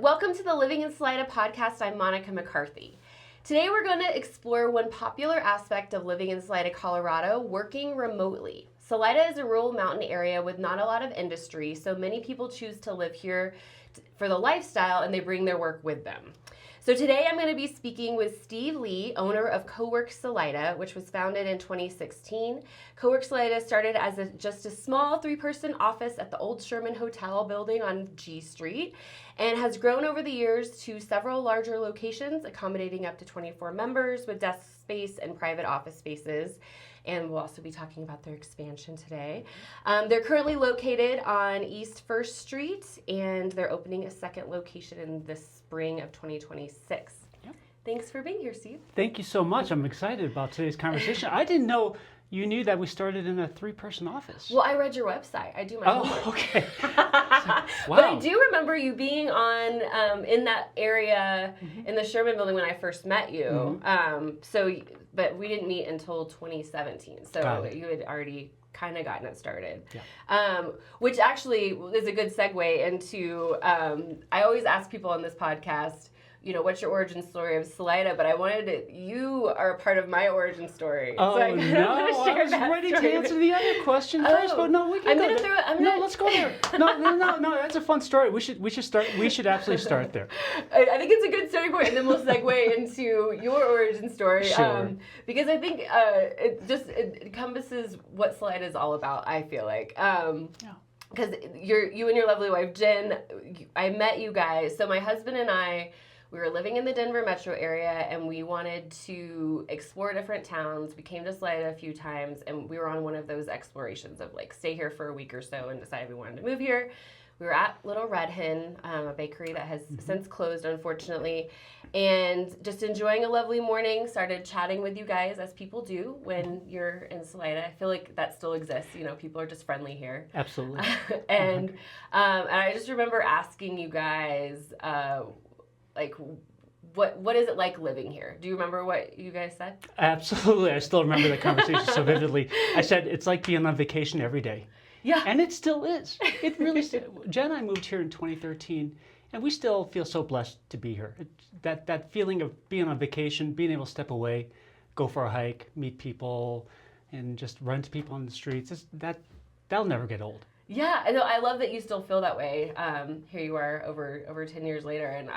Welcome to the Living in Salida podcast. I'm Monica McCarthy. Today we're going to explore one popular aspect of living in Salida, Colorado, working remotely. Salida is a rural mountain area with not a lot of industry, so many people choose to live here for the lifestyle and they bring their work with them. So today I'm going to be speaking with Steve Lee, owner of CoWork Salida, which was founded in 2016. CoWork Salida started as just a small 3-person office at the old Sherman Hotel building on G Street and has grown over the years to several larger locations, accommodating up to 24 members with desk space and private office spaces. And we'll also be talking about their expansion today. They're currently located on East 1st Street, and they're opening a second location in the spring of 2026. Yep. Thanks for being here, Steve. Thank you so much. I'm excited about today's conversation. I didn't know you knew that we started in a 3-person office. Well, I read your website. I do my homework. Okay. Wow. But I do remember you being on in that area in the Sherman building when I first met you. But we didn't meet until 2017. So you had already kind of gotten it started. Yeah. Which actually is a good segue into, I always ask people on this podcast, you know, what's your origin story of Salida? But I wanted to, you are a part of my origin story. Oh, so I was ready to answer the other question first, but no, we can go there. Let's go there. No, that's a fun story. We should absolutely start there. I think it's a good starting point, and then we'll segue into your origin story. Sure. Because I think it encompasses what Salida is all about, I feel like. Because you and your lovely wife, Jen, I met you guys. So my husband and I, we were living in the Denver metro area, and we wanted to explore different towns. We came to Salida a few times, and we were on one of those explorations of like stay here for a week or so and decided we wanted to move here. We were at Little Red Hen, a bakery that has since closed, unfortunately, and just enjoying a lovely morning, started chatting with you guys, as people do when you're in Salida. I feel like that still exists. You know, people are just friendly here. Absolutely. And I just remember asking you guys, like, what is it like living here? Do you remember what you guys said? Absolutely. I still remember the conversation so vividly. I said, it's like being on vacation every day. Yeah. And it still is. It really Jen and I moved here in 2013, and we still feel so blessed to be here. That feeling of being on vacation, being able to step away, go for a hike, meet people, and just run to people on the streets, that'll never get old. Yeah, I love that you still feel that way. Here you are over 10 years later, and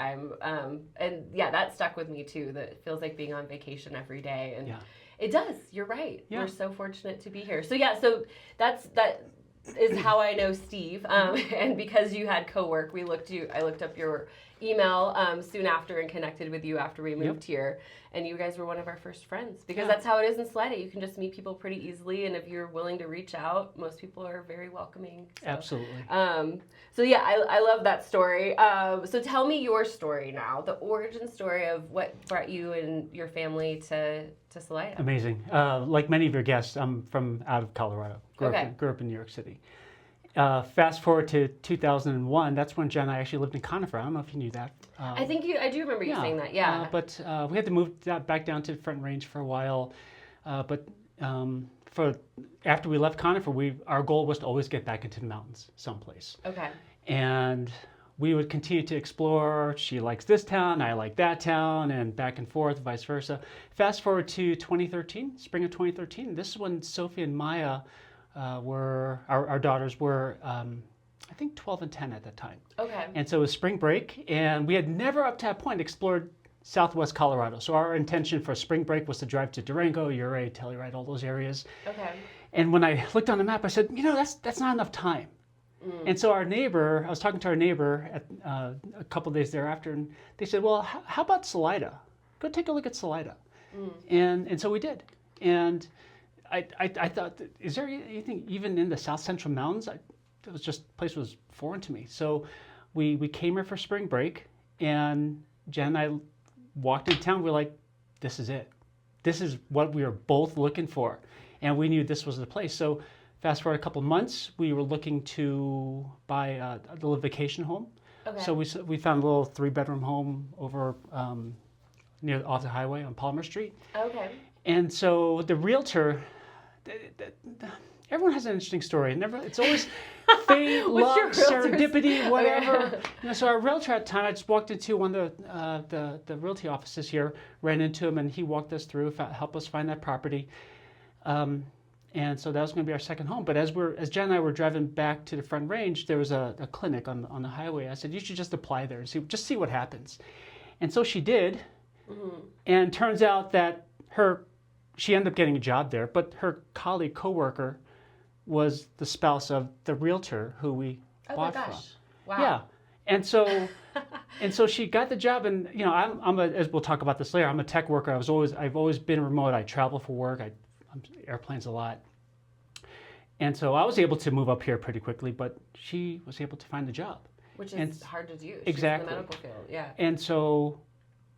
that stuck with me too. That it feels like being on vacation every day, and it does. You're right. Yeah. We're so fortunate to be here. So that is how I know Steve, and because you had CoWork, I looked up your email soon after and connected with you after we moved here, and you guys were one of our first friends because that's how it is in Salida. You can just meet people pretty easily, and if you're willing to reach out, most people are very welcoming. So, absolutely. I love that story. So tell me your story now, the origin story of what brought you and your family to Salida. Amazing. Like many of your guests, I'm from out of Colorado. Grew up in New York City. Fast forward to 2001, that's when Jen and I actually lived in Conifer. I don't know if you knew that. I do remember you saying that, yeah. But we had to move back down to the Front Range for a while. But after we left Conifer, our goal was to always get back into the mountains someplace. Okay. And we would continue to explore. She likes this town, I like that town, and back and forth, vice versa. Fast forward to 2013, spring of 2013. This is when Sophie and Maya our daughters were, I think 12 and 10 at that time. Okay. And so it was spring break, and we had never up to that point explored Southwest Colorado. So our intention for spring break was to drive to Durango, Ouray, Telluride, all those areas. Okay. And when I looked on the map, I said, that's not enough time. And so I was talking to our neighbor at, a couple of days thereafter, and they said, well, how about Salida? Go take a look at Salida. And so we did. And I thought, is there anything even in the South Central Mountains? Place was foreign to me. So we came here for spring break, and Jen and I walked into town. We're like, this is it. This is what we were both looking for. And we knew this was the place. So fast forward a couple of months, we were looking to buy a little vacation home. Okay. So we found a little 3-bedroom home over off the highway on Palmer Street. Okay. And so the realtor, everyone has an interesting story. It's always fate, luck, serendipity, whatever. So our realtor at the time, I just walked into one of the realty offices here, ran into him, and he walked us through, helped us find that property. And so that was going to be our second home. But as Jen and I were driving back to the Front Range, there was a clinic on the highway. I said, you should just apply there and see what happens. And so she did. Mm-hmm. And turns out that she ended up getting a job there, but her colleague, coworker, was the spouse of the realtor who we bought from. Wow. Yeah. And so she got the job, and as we'll talk about this later, I'm a tech worker. I've always been remote. I travel for work. I'm airplanes a lot. And so I was able to move up here pretty quickly, but she was able to find a job. Which is hard to do. Exactly. She's in the medical field, yeah. And so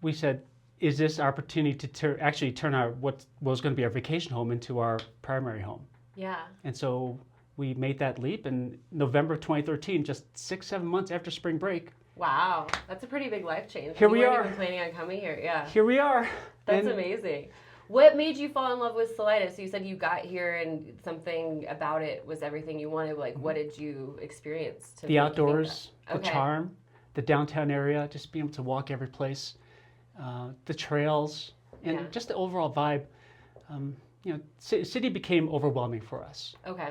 we said, is this our opportunity to actually turn what was going to be our vacation home into our primary home? Yeah. And so we made that leap in November 2013, just 6-7 months after spring break. Wow, that's a pretty big life change. Here we are. You weren't even planning on coming here, yeah. Here we are. That's amazing. What made you fall in love with Salida? So you said you got here and something about it was everything you wanted. Like, what did you experience? The outdoors, the charm, the downtown area, just being able to walk every place, the trails, and just the overall vibe. City became overwhelming for us. Okay.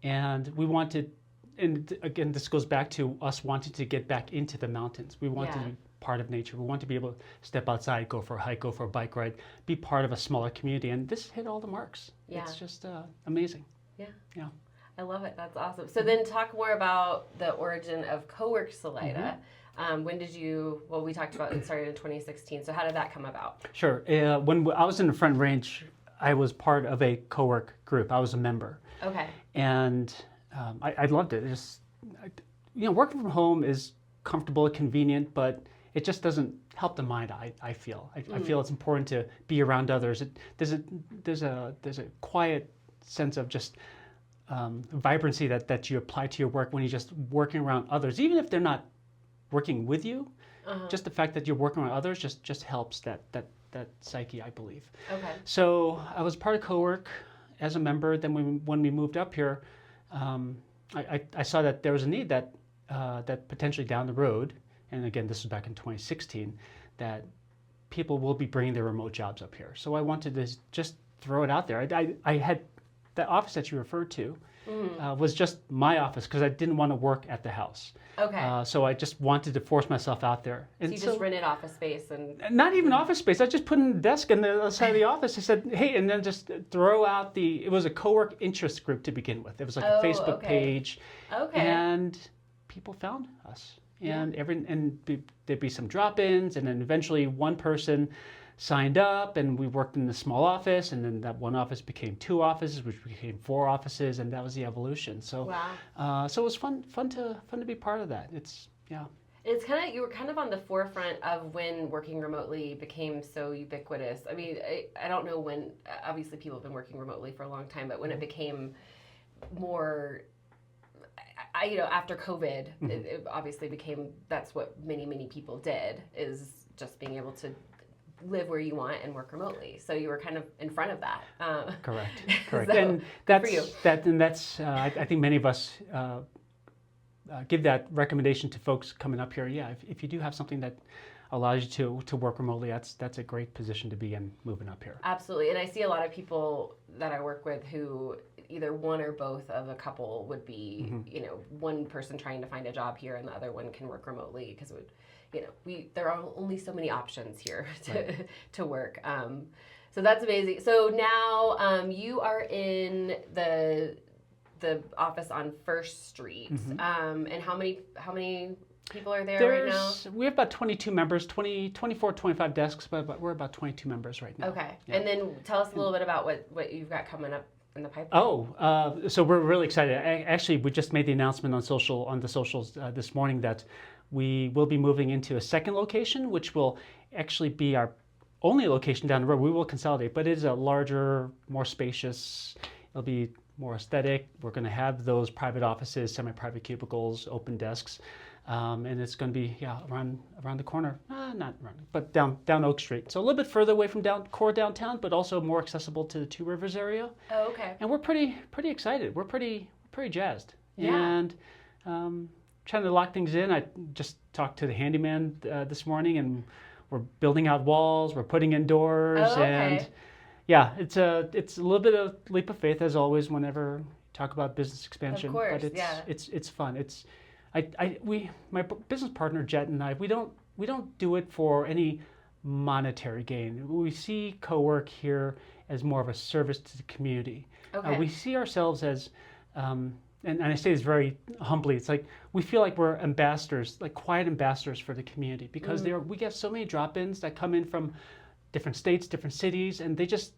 And we wanted, and again, this goes back to us wanting to get back into the mountains. We wanted to be part of nature. We want to be able to step outside, go for a hike, go for a bike ride, be part of a smaller community. And this hit all the marks. Yeah. It's just amazing. Yeah. Yeah. I love it. That's awesome. So then talk more about the origin of CoWork Salida. Mm-hmm. When did we talked about it started in 2016. So how did that come about? Sure. When I was in the Front Range, I was part of a CoWork group. I was a member. Okay. And I loved it. Working from home is comfortable, convenient, but it just doesn't help the mind. I feel. I feel it's important to be around others. There's a quiet sense of just vibrancy that you apply to your work when you're just working around others, even if they're not working with you. Just the fact that you're working around others just helps that psyche, I believe. Okay. So I was part of CoWork as a member. Then when we moved up here, I saw that there was a need that potentially down the road, and again, this was back in 2016, that people will be bringing their remote jobs up here. So I wanted to just throw it out there. I had the office that you referred to was just my office because I didn't want to work at the house. Okay. So I just wanted to force myself out there. And so you just rented office space and... Not even office space. I just put in a desk on the other side of the office. I said, hey, and then just throw out it was a CoWork interest group to begin with. It was like a Facebook page. Okay. And people found us. And there'd be some drop-ins, and then eventually one person signed up, and we worked in the small office, and then that one office became 2 offices, which became 4 offices, and that was the evolution. So, so it was fun to be part of that. It's you were kind of on the forefront of when working remotely became so ubiquitous. I mean, I don't know when. Obviously, people have been working remotely for a long time, but when it became more. After COVID, it obviously became, that's what many people did, is just being able to live where you want and work remotely. So you were kind of in front of that. Correct. So, and that's, for you. I think many of us give that recommendation to folks coming up here. Yeah, if you do have something that allows you to work remotely, that's a great position to be in moving up here. Absolutely. And I see a lot of people that I work with who either one or both of a couple would be, one person trying to find a you and the other one can work remotely because there are only so many options here to work. So that's amazing. So now you are in the office on First Street. And how many people are there right now? We have about 22 members, 24, 25 desks, but we're about 22 members right now. Okay. Yeah. And then tell us a little bit about what you've got coming up in the pipeline. So we're really excited. Actually, we just made the announcement on the socials this morning that we will be moving into a second location, which will actually be our only location down the road. We will consolidate, but it is a larger, more spacious. It'll be more aesthetic. We're going to have those private offices, semi-private cubicles, open desks. And it's going to be around the corner, not around, but down Oak Street. So a little bit further away from core downtown, but also more accessible to the Two Rivers area. Oh, okay. And we're pretty excited. We're pretty jazzed. Yeah. And trying to lock things in. I just talked to the handyman this morning, and we're building out walls. We're putting in doors. Oh, okay. And yeah, it's a little bit of leap of faith as always whenever you talk about business expansion. Of course, but yeah. it's fun. My business partner Jet and I, we don't do it for any monetary gain. We see CoWork here as more of a service to the community. Okay. We see ourselves as, and I say this very humbly, it's like we feel like we're ambassadors, like quiet ambassadors for the community, because we get so many drop-ins that come in from different states, different cities, and they just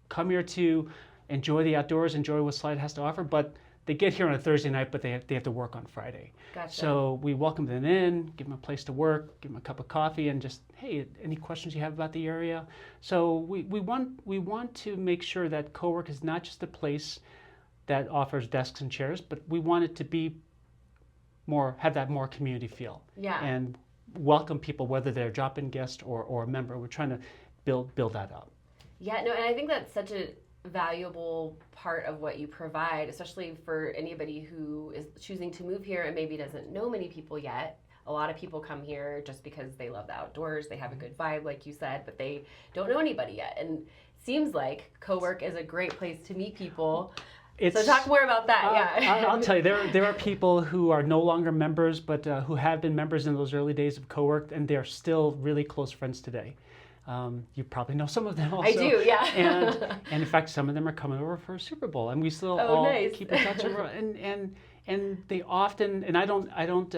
come here to enjoy the outdoors, enjoy what Salida has to offer, but they get here on a Thursday night, but they have to work on Friday. Gotcha. So we welcome them in, give them a place to work, give them a cup of coffee, and just, hey, any questions you have about the area? So we want to make sure that CoWork is not just a place that offers desks and chairs, but we want it to be have that more community feel. Yeah. And welcome people, whether they're a drop-in guest or a member. We're trying to build that up. Yeah, no, and I think that's such a valuable part of what you provide, especially for anybody who is choosing to move here and maybe doesn't know many people yet. A lot of people come here just because they love the outdoors, they have a good vibe, like you said, but they don't know anybody yet. And it seems like CoWork is a great place to meet people. So talk more about that. Yeah, I'll tell you, there are people who are no longer members, but who have been members in those early days of CoWork, and they're still really close friends today. You probably know some of them also. I do, yeah. and in fact, some of them are coming over for a Super Bowl, and we still all keep in touch. And they often, and I don't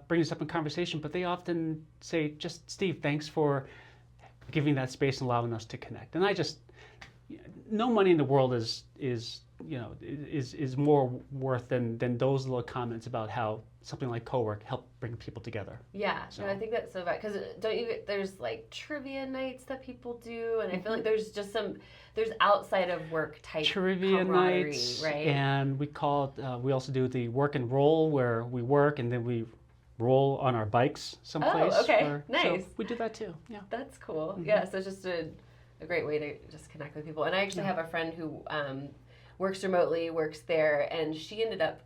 bring this up in conversation, but they often say, just Steve, thanks for giving that space and allowing us to connect. And I just, no money in the world is more worth than those little comments about how something like CoWork helped bring people together. Yeah, so. No, I think that's so bad, because there's like trivia nights that people do, and I feel like there's outside of work type trivia nights, right? And we also do the work and roll, where we work and then we roll on our bikes someplace. Oh, okay, nice. So we do that too. Yeah, that's cool. Mm-hmm. Yeah, so it's just a great way to just connect with people. And I actually have a friend who works remotely, works there, and she ended up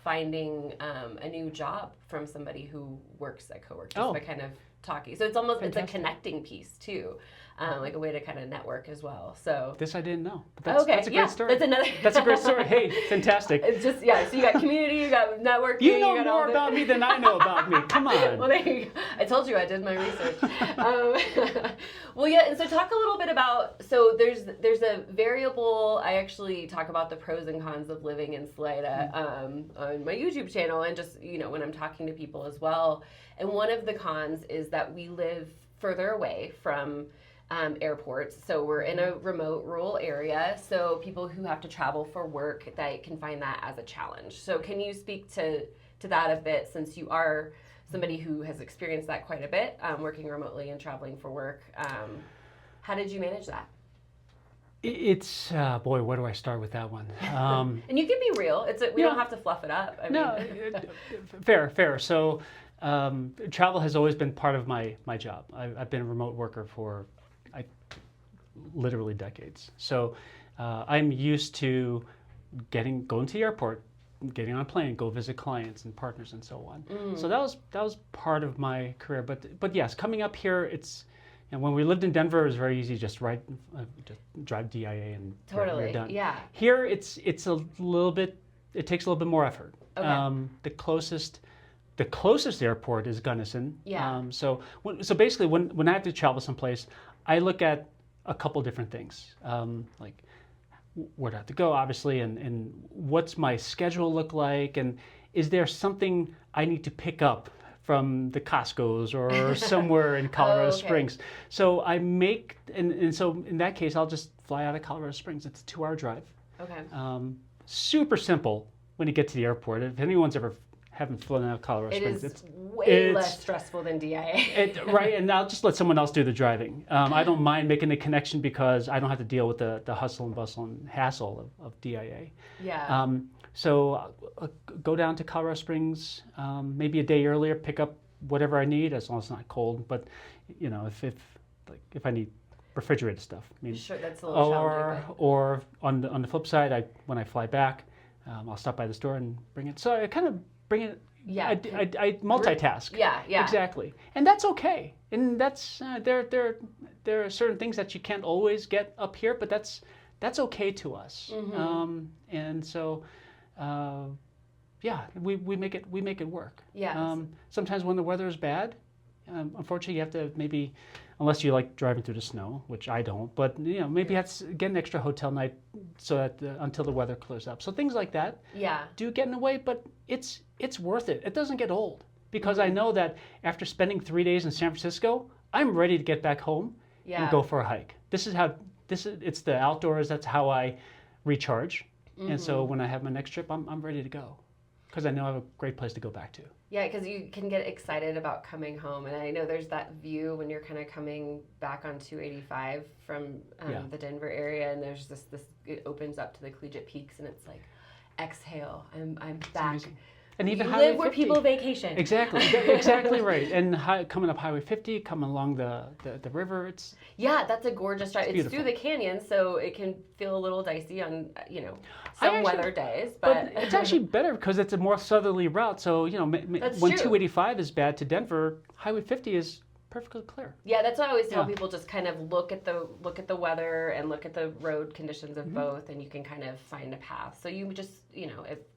finding a new job from somebody who works at CoWork, just by kind of talking. So it's almost it's a connecting piece too, like a way to kind of network as well. So this I didn't know, but that's a great story. That's a great story. Hey, fantastic. It's just so you got community, you got networking. You know more about me than I know about me. Come on. Well, there you go. I told you I did my research. Well, yeah, and so talk a little bit about, so there's a variable, I actually talk about the pros and cons of living in Salida on my YouTube channel, and just, when I'm talking to people as well. And one of the cons is that we live further away from airports. So we're in a remote rural area. So people who have to travel for work, they can find that as a challenge. So can you speak to that a bit, since you are somebody who has experienced that quite a bit, working remotely and traveling for work? How did you manage that? It's boy, where do I start with that one? And you can be real. We don't have to fluff it up. Fair. So travel has always been part of my job. I've been a remote worker for literally decades. So I'm used to going to the airport, getting on a plane, go visit clients and partners and so on. So that was part of my career. But yes, coming up here, when we lived in Denver, it was very easy, just drive DIA and we're done. Yeah. Here, it takes a little bit more effort. Okay. The closest airport is Gunnison. Yeah. So basically, when I have to travel someplace, I look at a couple different things, like where do I have to go, obviously, and what's my schedule look like, and is there something I need to pick up from the Costco's or somewhere in Colorado Springs. So I and so in that case, I'll just fly out of Colorado Springs. It's a 2-hour drive. Okay. Super simple when you get to the airport. If anyone's ever haven't flown out of Colorado Springs, it's way less stressful than DIA. Right, and I'll just let someone else do the driving. I don't mind making the connection because I don't have to deal with the hustle and bustle and hassle of DIA. Yeah. So go down to Colorado Springs maybe a day earlier, pick up whatever I need, as long as it's not cold. But if I need refrigerated stuff, I mean, sure, that's a little challenging. Or on the flip side, when I fly back, I'll stop by the store and bring it. So I kind of bring it. Yeah, I multitask. Yeah, Exactly, and that's okay. And that's there are certain things that you can't always get up here, but that's okay to us. Mm-hmm. And so, we make it work. Yeah. Sometimes when the weather is bad, unfortunately, you have to maybe, unless you like driving through the snow, which I don't, but maybe you have to get an extra hotel night so that until the weather clears up. So things like that do get in the way, but it's worth it. It doesn't get old because I know that after spending 3 days in San Francisco, I'm ready to get back home and go for a hike. It's the outdoors. That's how I recharge. Mm-hmm. And so when I have my next trip, I'm ready to go because I know I have a great place to go back to. Yeah, because you can get excited about coming home. And I know there's that view when you're kind of coming back on 285 from the Denver area, and there's this it opens up to the Collegiate Peaks, and it's like, exhale, I'm back. Amazing. And even you Highway live where 50. people vacation. Exactly, exactly right. And coming up Highway 50, coming along the river, that's a gorgeous drive. It's through the canyon, so it can feel a little dicey on some weather days. But it's actually better because it's a more southerly route. So when true. 285 is bad to Denver, Highway 50 is perfectly clear. Yeah, that's why I always tell people, just kind of look at the weather and look at the road conditions of both, and you can kind of find a path. So you just you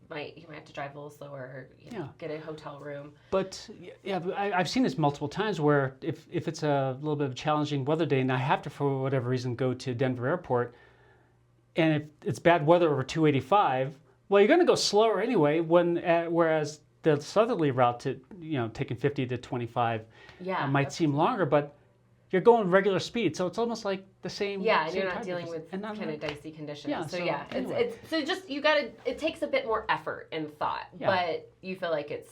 might have to drive a little slower, get a hotel room. But I've seen this multiple times where if it's a little bit of a challenging weather day and I have to, for whatever reason, go to Denver Airport, and if it's bad weather over 285, well, you're going to go slower anyway. Whereas the southerly route to taking 50 to 25 might seem longer, but you're going regular speed, so it's almost like the same. Yeah, and you're not dealing with kind of dicey conditions. Yeah, anyway. It's just it takes a bit more effort and thought, but you feel like it's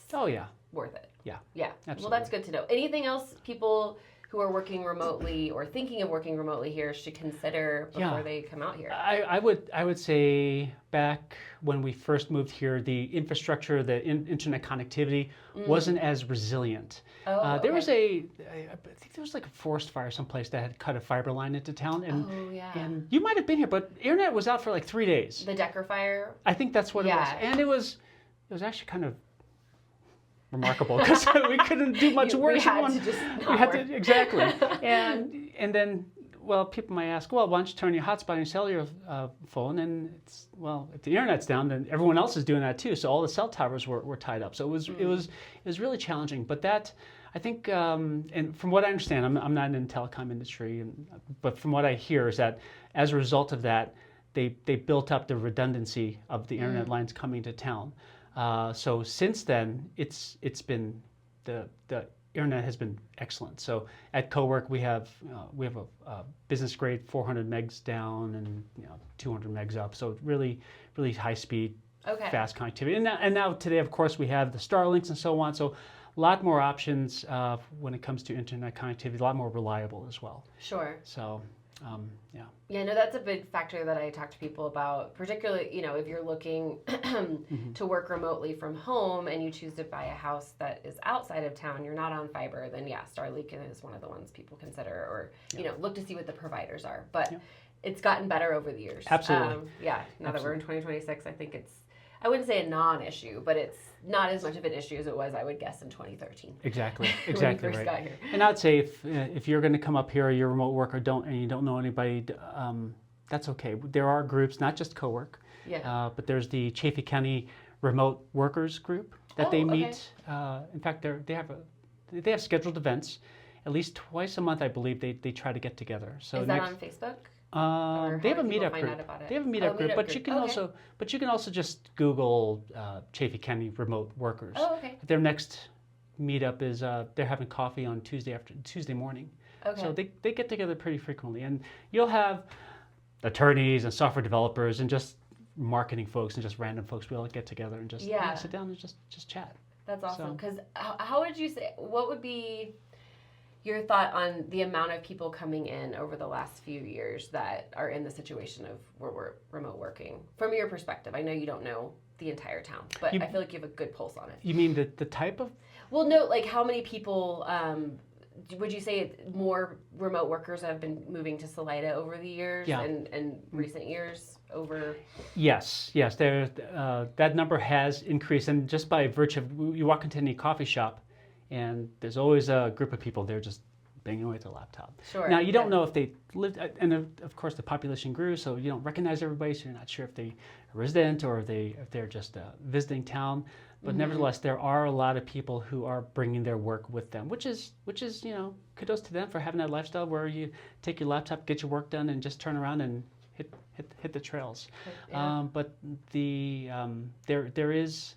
worth it. Yeah. Absolutely. Well, that's good to know. Anything else people who are working remotely or thinking of working remotely here should consider before they come out here? I would say back when we first moved here, the infrastructure, the internet connectivity wasn't as resilient. There was I think there was like a forest fire someplace that had cut a fiber line into town, and you might have been here, but internet was out for like 3 days. The Decker fire? I think that's what it was, and it was actually kind of remarkable because we couldn't do much work. Exactly. And then, well, people might ask, well, why don't you turn your hotspot on your cellular phone? And it's, well, if the internet's down, then everyone else is doing that too. So all the cell towers were tied up. So it was really challenging. But that, I think, and from what I understand, I'm not in the telecom industry, but from what I hear is that as a result of that, they built up the redundancy of the internet lines coming to town. So since then, it's been the internet has been excellent. So at CoWork we have a business grade 400 megs down and 200 megs up. So really high speed, fast connectivity. And now today, of course, we have the Starlinks and so on. So a lot more options when it comes to internet connectivity. A lot more reliable as well. Sure. So. Yeah, no, that's a big factor that I talk to people about, particularly, if you're looking to work remotely from home and you choose to buy a house that is outside of town, you're not on fiber, then Starlink is one of the ones people consider, or, look to see what the providers are. But it's gotten better over the years. Absolutely. Now that we're in 2026, I think I wouldn't say a non-issue, but it's not as much of an issue as it was, I would guess, in 2013. Exactly when we first right. got here. And I'd say if you're going to come up here, you're a remote worker, and you don't know anybody, that's okay. There are groups, not just CoWork, but there's the Chaffey County Remote Workers Group that they meet. In fact, they have scheduled events, at least twice a month, I believe. They try to get together. So is that on Facebook? They have a meetup group. They have a meetup group, but you can also just Google Chaffey County Remote Workers. Oh, okay. Their next meetup is they're having coffee on Tuesday morning. Okay. So they get together pretty frequently, and you'll have attorneys and software developers and just marketing folks and just random folks. We all get together and just sit down and just chat. That's awesome. Because how would you say? What would be your thought on the amount of people coming in over the last few years that are in the situation of where we're remote working? From your perspective, I know you don't know the entire town, but I feel like you have a good pulse on it. You mean the type of? Well, no, like how many people, would you say more remote workers have been moving to Salida over the years and recent years over? Yes. There, that number has increased, and just by virtue of, you walk into any coffee shop, and there's always a group of people there just banging away at their laptop. Sure. Now, you don't know if they lived, and of course the population grew, so you don't recognize everybody, so you're not sure if they're a resident or if they're just visiting town. But nevertheless, there are a lot of people who are bringing their work with them, which is kudos to them for having that lifestyle where you take your laptop, get your work done, and just turn around and hit the trails. Yeah. But there is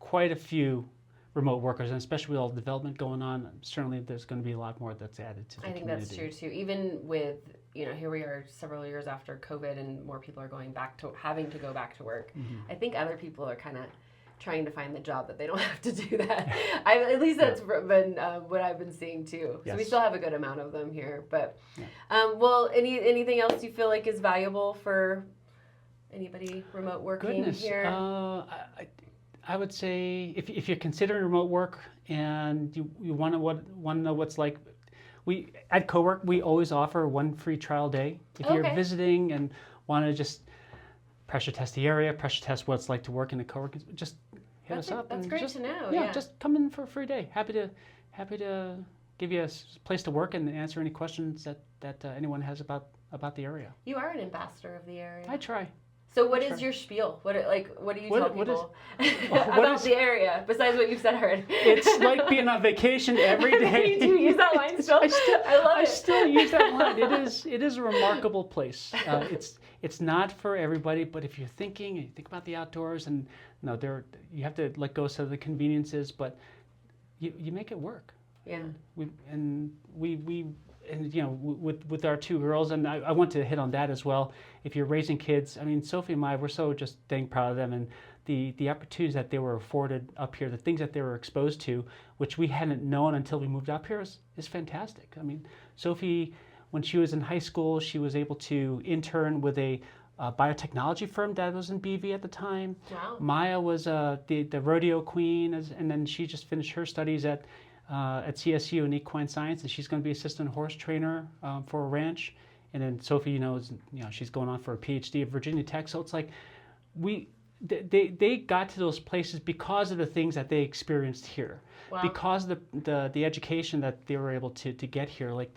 quite a few remote workers, and especially with all the development going on, certainly there's going to be a lot more that's added to the community. I think that's true too. Even with, here we are several years after COVID and more people are having to go back to work. I think other people are kind of trying to find the job that they don't have to do that. At least that's been what I've been seeing too. So we still have a good amount of them here. But well, anything else you feel like is valuable for anybody remote working here? I would say if you're considering remote work and you want to know what's like, we at CoWork we always offer one free trial day. If you're visiting and want to just pressure test the area, pressure test what it's like to work in a coworking, just hit us up. That's great to know. Yeah, just come in for a free day. Happy to give you a place to work and answer any questions that anyone has about the area. You are an ambassador of the area. I try. So what is your spiel? What do you tell people about the area, besides what you've said already? It's like being on vacation every day. Do you use that line still? I love it. I still use that line. It is a remarkable place. It's not for everybody, but if you're thinking, and you think about the outdoors, and you have to let go of some of the conveniences, but you make it work. Yeah. With our two girls, and I want to hit on that as well. If you're raising kids, I mean, Sophie and I, we're so just dang proud of them, and the opportunities that they were afforded up here, the things that they were exposed to, which we hadn't known until we moved up here, is fantastic. I mean, Sophie, when she was in high school, she was able to intern with a biotechnology firm that was in BV at the time. Wow. Maya was the rodeo queen, and then she just finished her studies at CSU in equine science, and she's going to be assistant horse trainer for a ranch. And then Sophie, she's going on for a PhD at Virginia Tech. So it's like they got to those places because of the things that they experienced here. Wow. Because the education that they were able to get here, like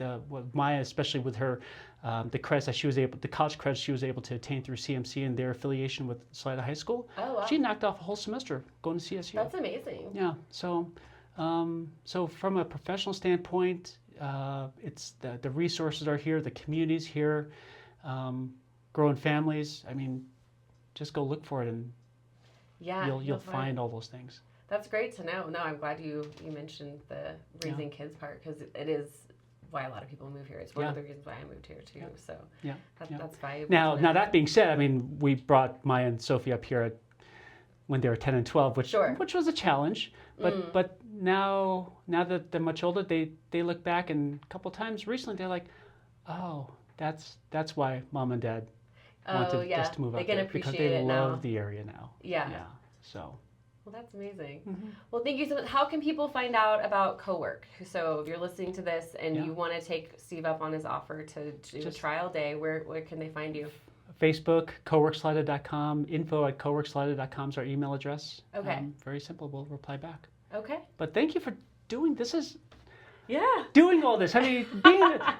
Maya, especially with her the college credits she was able to attain through CMC and their affiliation with Salida High School. Oh, wow. She knocked off a whole semester going to CSU. That's amazing. Yeah. So from a professional standpoint, it's the resources are here, the community's here, growing families. I mean, just go look for it, and you'll find all those things. That's great to know. No, I'm glad you mentioned the raising kids part, because it is why a lot of people move here. It's one of the reasons why I moved here too. So that's valuable. Now that being said, I mean, we brought Maya and Sophie up here when they were 10 and 12, which was a challenge. But now that they're much older, they look back, and a couple times recently they're like, oh, that's why Mom and Dad wanted us to move up there, because they love the area now. Yeah. So. Well, that's amazing. Mm-hmm. Well, thank you so much. How can people find out about CoWork? So if you're listening to this and you want to take Steve up on his offer to do a trial day, where can they find you? Facebook, CoWorkSalida.com, info@CoWorkSalida.com is our email address. Okay. Very simple. We'll reply back. Okay. But thank you for doing this. Yeah. Doing all this. I mean,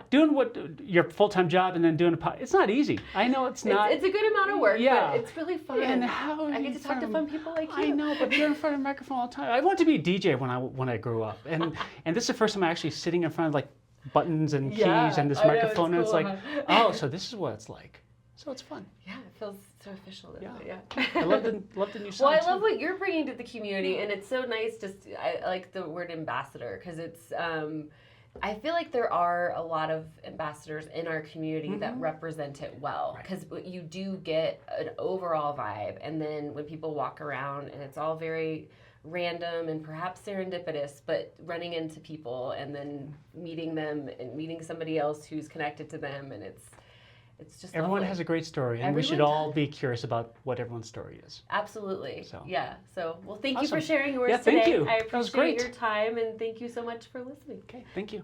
doing what your full-time job and then doing it's not easy. I know it's not. It's a good amount of work, but it's really fun. And I get to talk to fun people like you. I know, but you're in front of a microphone all the time. I wanted to be a DJ when I grew up, and this is the first time I'm actually sitting in front of like buttons and keys and this microphone, and it's like, oh, so this is what it's like. So it's fun. Yeah, it feels so official. Yeah. I love the new sound. Well, I love what you're bringing to the community, and it's so nice. I like the word ambassador, because it's. I feel like there are a lot of ambassadors in our community that represent it well, because you do get an overall vibe, and then when people walk around, and it's all very random and perhaps serendipitous, but running into people and then meeting them and meeting somebody else who's connected to them, and it's just everyone lovely. has a great story, and we should all be curious about what everyone's story is. Absolutely. So. Yeah. So, well, thank you Awesome. for sharing yours thank today. you. I That was appreciate great. your time, and thank you so much for listening. Okay, thank you.